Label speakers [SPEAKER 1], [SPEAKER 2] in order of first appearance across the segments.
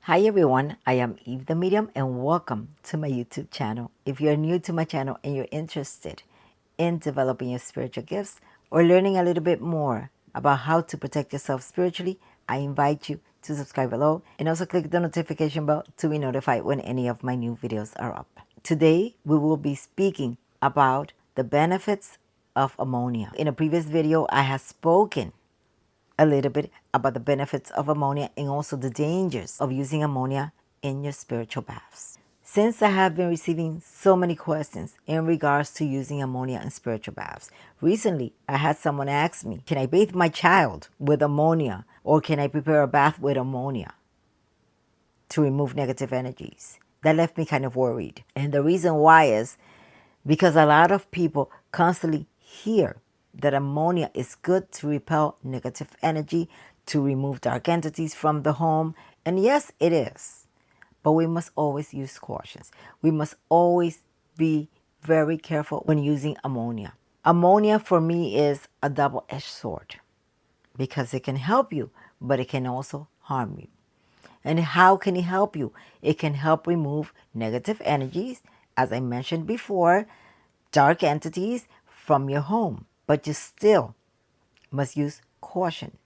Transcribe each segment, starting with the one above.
[SPEAKER 1] Hi everyone, I am Eve the Medium and welcome to my YouTube channel. If you're new to my channel and you're interested in developing your spiritual gifts or learning a little bit more about how to protect yourself spiritually, I invite you to subscribe below and also click the notification bell to be notified when any of my new videos are up. Today, we will be speaking about the benefits of ammonia. In a previous video, I have spoken a little bit about the benefits of ammonia and also the dangers of using ammonia in your spiritual baths. Since I have been receiving so many questions in regards to using ammonia in spiritual baths, recently I had someone ask me, can I bathe my child with ammonia or can I prepare a bath with ammonia to remove negative energies? That left me kind of worried. And the reason why is because a lot of people constantly hear that ammonia is good to repel negative energy, to remove dark entities from the home. And yes, it is. But we must always use cautions. We must always be very careful when using ammonia. Ammonia for me is a double-edged sword because it can help you, but it can also harm you. And how can it help you? It can help remove negative energies, as I mentioned before, dark entities from your home. But you still must use caution.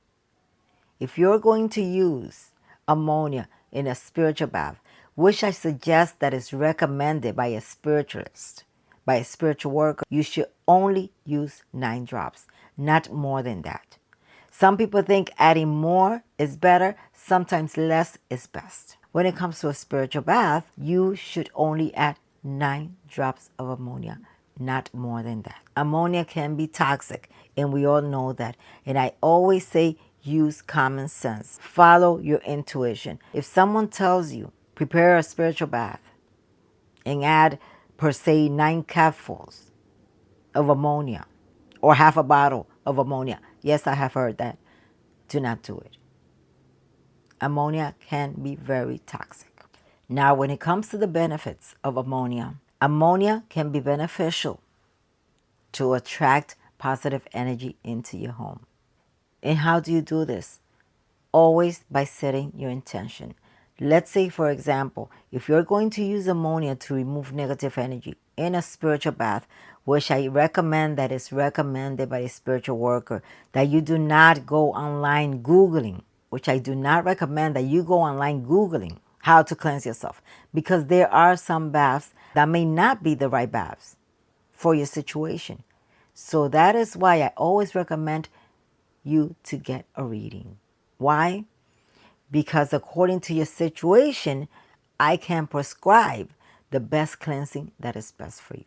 [SPEAKER 1] If you're going to use ammonia in a spiritual bath, which I suggest that is recommended by a spiritualist, by a spiritual worker, you should only use 9 drops, not more than that. Some people think adding more is better, sometimes less is best. When it comes to a spiritual bath, you should only add 9 drops of ammonia, not more than that. Ammonia can be toxic, and we all know that. And I always say use common sense. Follow your intuition. If someone tells you, prepare a spiritual bath and add, per se, 9 cupfuls of ammonia or half a bottle of ammonia. Yes, I have heard that. Do not do it. Ammonia can be very toxic. Now, when it comes to the benefits of ammonia, ammonia can be beneficial to attract positive energy into your home. And how do you do this? Always by setting your intention. Let's say, for example, if you're going to use ammonia to remove negative energy in a spiritual bath, which I recommend that is recommended by a spiritual worker, that you do not go online Googling, which I do not recommend that you go online Googling how to cleanse yourself, because there are some baths that may not be the right baths for your situation. So that is why I always recommend you to get a reading. Why? Because according to your situation, I can prescribe the best cleansing that is best for you.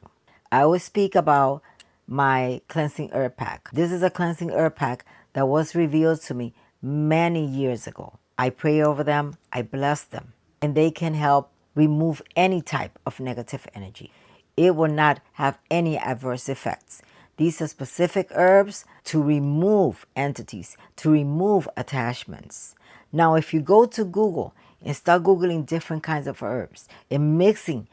[SPEAKER 1] I always speak about my cleansing herb pack. This is a cleansing herb pack that was revealed to me many years ago. I pray over them, I bless them, and they can help remove any type of negative energy. It will not have any adverse effects. These are specific herbs to remove entities, to remove attachments. Now, if you go to Google and start Googling different kinds of herbs and mixing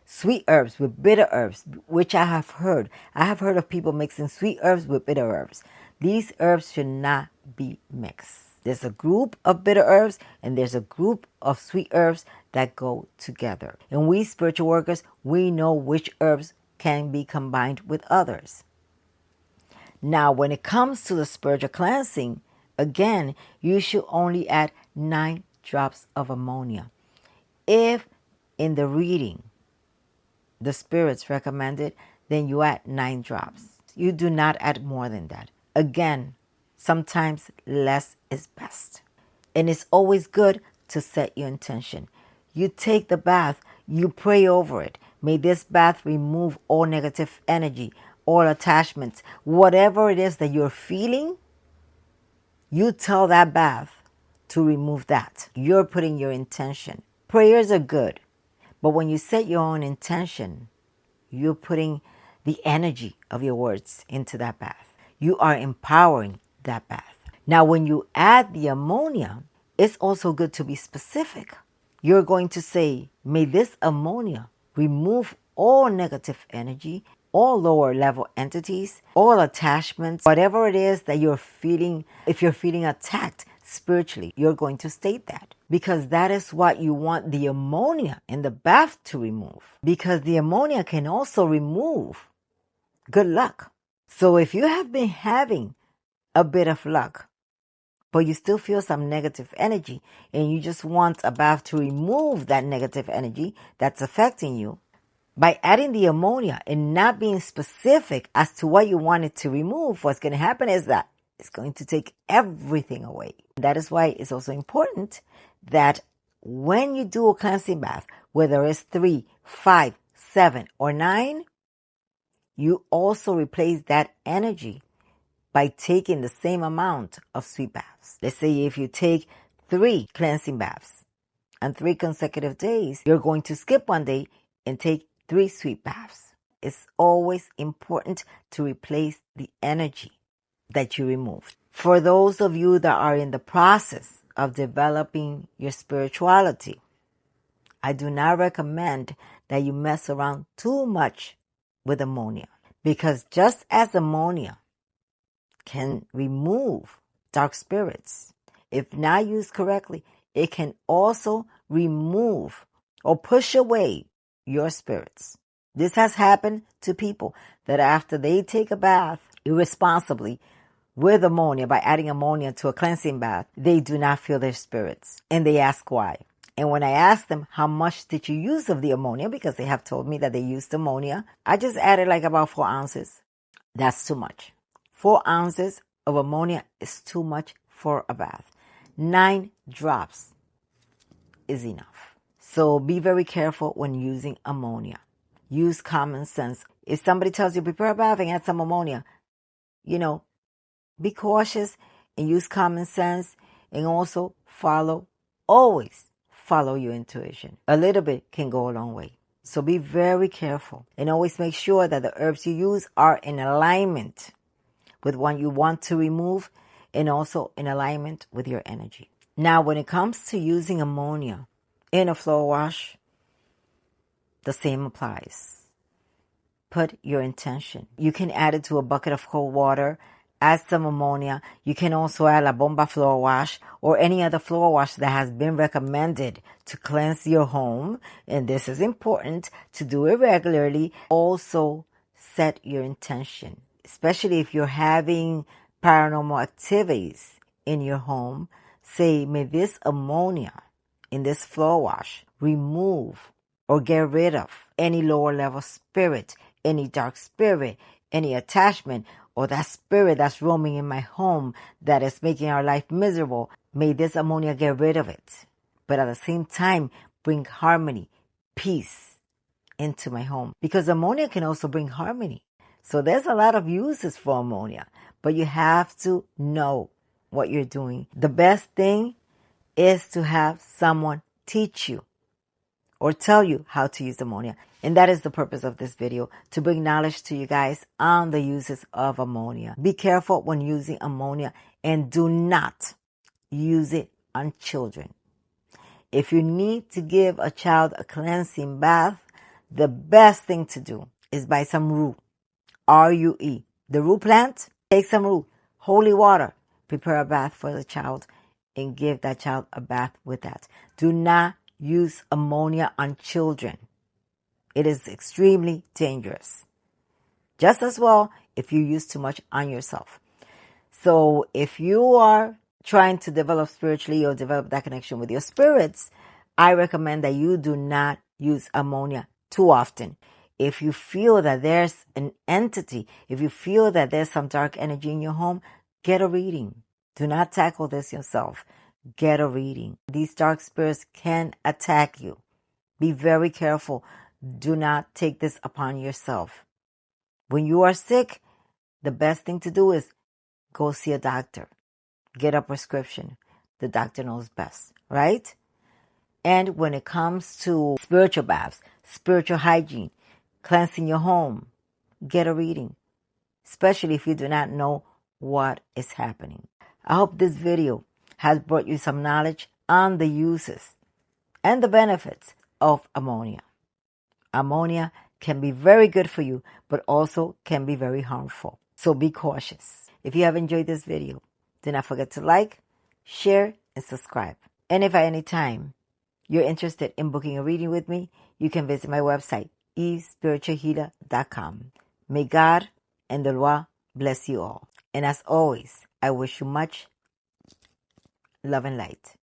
[SPEAKER 1] sweet herbs with bitter herbs, which I have heard of people mixing sweet herbs with bitter herbs. These herbs should not be mixed. There's a group of bitter herbs and there's a group of sweet herbs that go together. And we spiritual workers, we know which herbs can be combined with others. Now, when it comes to the spiritual cleansing, again, you should only add 9 drops of ammonia. If in the reading the spirits recommend it, then you add 9 drops. You do not add more than that. Again, sometimes less is best. And it's always good to set your intention. You take the bath, you pray over it. May this bath remove all negative energy, all attachments, whatever it is that you're feeling, you tell that bath to remove that. You're putting your intention. Prayers are good, but when you set your own intention, you're putting the energy of your words into that bath. You are empowering that bath. Now, when you add the ammonia, it's also good to be specific. You're going to say, may this ammonia remove all negative energy, all lower level entities, all attachments, whatever it is that you're feeling. If you're feeling attacked spiritually, you're going to state that. Because that is what you want the ammonia in the bath to remove. Because the ammonia can also remove good luck. So if you have been having a bit of luck, but you still feel some negative energy, and you just want a bath to remove that negative energy that's affecting you, by adding the ammonia and not being specific as to what you want it to remove, what's going to happen is that it's going to take everything away. That is why it's also important that when you do a cleansing bath, whether it's 3, 5, 7, or 9, you also replace that energy by taking the same amount of sweet baths. Let's say if you take 3 cleansing baths on 3 consecutive days, you're going to skip one day and take 3 sweet baths. It's always important to replace the energy that you removed. For those of you that are in the process of developing your spirituality, I do not recommend that you mess around too much with ammonia, because just as ammonia can remove dark spirits, if not used correctly, it can also remove or push away your spirits. This has happened to people that after they take a bath irresponsibly with ammonia, by adding ammonia to a cleansing bath, they do not feel their spirits. And they ask why. And when I ask them, how much did you use of the ammonia? Because they have told me that they used ammonia. I just added like about 4 ounces. That's too much. 4 ounces of ammonia is too much for a bath. 9 drops is enough. So be very careful when using ammonia. Use common sense. If somebody tells you prepare a bath and add some ammonia, be cautious and use common sense, and also always follow your intuition. A little bit can go a long way. So be very careful and always make sure that the herbs you use are in alignment with what you want to remove and also in alignment with your energy. Now, when it comes to using ammonia in a floor wash, the same applies. Put your intention. You can add it to a bucket of cold water, add some ammonia. You can also add La Bomba floor wash or any other floor wash that has been recommended to cleanse your home. And this is important to do it regularly. Also, set your intention, especially if you're having paranormal activities in your home. Say, may this ammonia in this floor wash remove or get rid of any lower level spirit, any dark spirit, any attachment, or that spirit that's roaming in my home that is making our life miserable. May this ammonia get rid of it. But at the same time, bring harmony, peace into my home. Because ammonia can also bring harmony. So there's a lot of uses for ammonia. But you have to know what you're doing. The best thing is to have someone teach you or tell you how to use ammonia. And that is the purpose of this video, to bring knowledge to you guys on the uses of ammonia. Be careful when using ammonia and do not use it on children. If you need to give a child a cleansing bath, the best thing to do is buy some rue, R-U-E. The rue plant, take some rue, holy water, prepare a bath for the child and give that child a bath with that. Do not use ammonia on children. It is extremely dangerous. Just as well if you use too much on yourself. So if you are trying to develop spiritually or develop that connection with your spirits, I recommend that you do not use ammonia too often. If you feel that there's an entity, if you feel that there's some dark energy in your home, get a reading. Do not tackle this yourself. Get a reading. These dark spirits can attack you. Be very careful. Do not take this upon yourself. When you are sick, the best thing to do is go see a doctor. Get a prescription. The doctor knows best, right? And when it comes to spiritual baths, spiritual hygiene, cleansing your home, get a reading, especially if you do not know what is happening. I hope this video has brought you some knowledge on the uses and the benefits of ammonia. Ammonia can be very good for you, but also can be very harmful. So be cautious. If you have enjoyed this video, do not forget to like, share, and subscribe. And if at any time you're interested in booking a reading with me, you can visit my website, evespiritualhealer.com. May God and the Lord bless you all. And as always, I wish you much love and light.